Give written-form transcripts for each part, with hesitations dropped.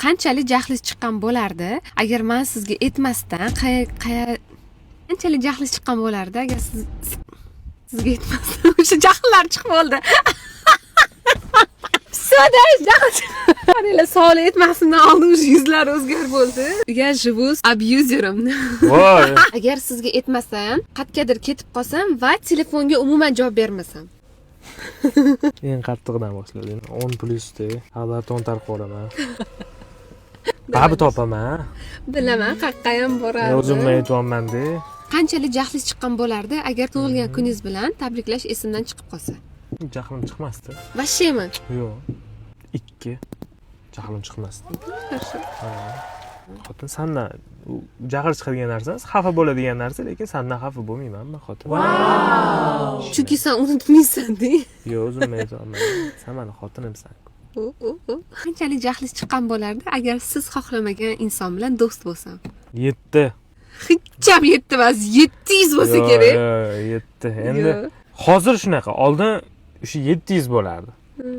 qanchalik jahlingiz chiqqan bo'lardi agar men sizga aytmasdan qanchalik jahlingiz chiqqan bo'lardi agar sizga aytmasdan o'sha jahllar chiqib bo'ldi. Qaranglar, savol aytmasimdan oldin o'sha yuzlari o'zgarib bo'ldi. Я живу с абьюзером. Voy. Agar sizga aytmasam, qayergadir ketib qolsam va telefonga umuman javob bermasam. Eng qattiqdan boshlading. 10+da xabar to'ntarib qo'raman. Babi topaman. Bilaman, qayerga ham boradi. O'zimni aytyapman-da. Qanchalik jahlingiz chiqqan bo'lardi agar tug'ilgan kuningiz bilan tabriklash esimdan chiqib qolsa? Jahlim chiqmasdi. Vashemi? Yo'q. 2. Jahlim chiqmasdi. Xotin sendan jahl chiqadigan narsa, xafa bo'ladigan narsa, lekin sendan xafa bo'lmayman men xotin. Chunki sen unutmaysan-da. Yo'q, o'zimni aytyapman. Sen meni xotinimsan. Qanchalik jahlingiz chiqqan bo'lardi agar siz xohlamagan inson bilan do'st bo'lsam? 7. Hecham 7 emas, 700 bo'lsa kerak. Yo'q, 7. Endi hozir shunaqa, oldin o'sha 700 bo'lardi.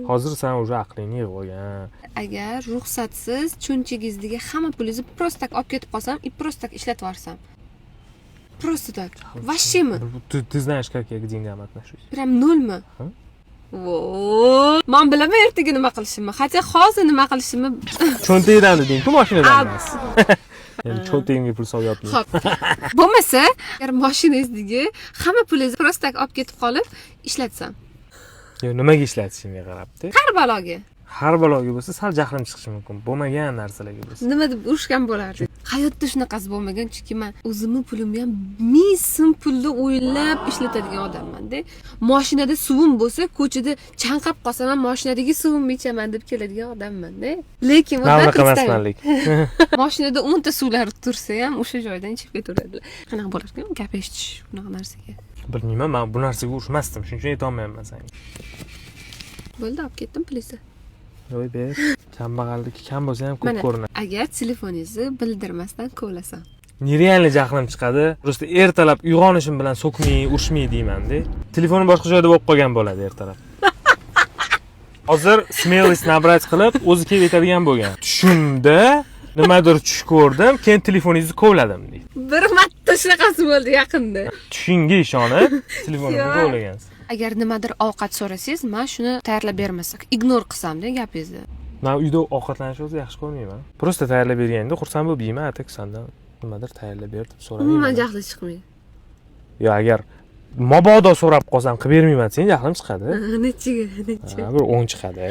Hozir sen уже aqling yig'ib olgan. Agar ruxsatsiz cho'nchagingizdagi hamma pulingizni просто tak olib ketib qolsam, и просто tak ishlatib yuborsam. Просто так. Vashemi? Ты знаешь, как я к деньгам отношусь? Прям nolmi? Vo! Men bilaman ertaga nima qilishimni. Hatto hozir nima qilishimni. Cho'ntagingdan deding-ku, mashinadan emas. Endi cho'ntagingga pul solib yotmayman. Xo'p. Bo'lmasa, agar mashinangizdagi hamma pulingizni просто tak olib ketib qolib ishlatsam. Yo'q, nimaga ishlatishingga qarab-da. Har baloga. Har baloga bo'lsa, sal jahlim chiqishi mumkin. Bo'lmagan narsalarga bo'lsa. Nima deb urushgan bo'lardi? Hayotda shunaqasi bo'lmagan, chunki men o'zimning pulimni ham ming so'm pulni o'ylab ishlatadigan odamman-da. Mashinada suvim bo'lsa, ko'chada chanqab qolsam ham mashinadagi suvimni ichaman deb keladigan odamman-da. Lekin Nima qilmasmanlik. Mashinada 10 ta suvlar tursa ham o'sha joydan ichib ketaveradilar. Qanaqa bo'larkan? Gap eshitish bunaqa narsaga. Bilmayman, men bu narsaga urushmasdim, shuning uchun aytolmayman senga. Bo'ldi, olib ketdim pulingizni. Voy ber. Kambag'allik kam bo'lsa ham ko'p ko'rinadi. Agar telefoningizni bildirmasdan kovlasam. Nerealni jahlim chiqadi. Просто ertalab uyg'onishim bilan so'kmay, urishmay deyman-da. Telefonim boshqa joyda bo'lib qolgan bo'ladi ertalab. Hozir smellis nabrat qilib, o'zi kelib yetadigan bo'lgan. Tushimda nimadir tush ko'rdim, keyin telefoningizni kovladim deydi. Bir marta shunaqasi bo'ldi yaqinda. Tushingga ishonib, telefonimni kovlagansiz. Agar nimadir ovqat so'rasangiz, men shuni tayyorlab bermasak, ignor qilsam-da gapingizni. Men uyda ovqatlanishni yaxshi ko'rmayman. Просто tayyorlab berganda xursand bo'lib yeyman, atak sendan nimadir tayyorlab ber deb so'ramayman. Umuman jahli chiqmaydi. Yo, agar mabodo so'rab qolsam qilib bermayman, sen jahlim chiqadi. Nechiga? Bir 10 chiqadi.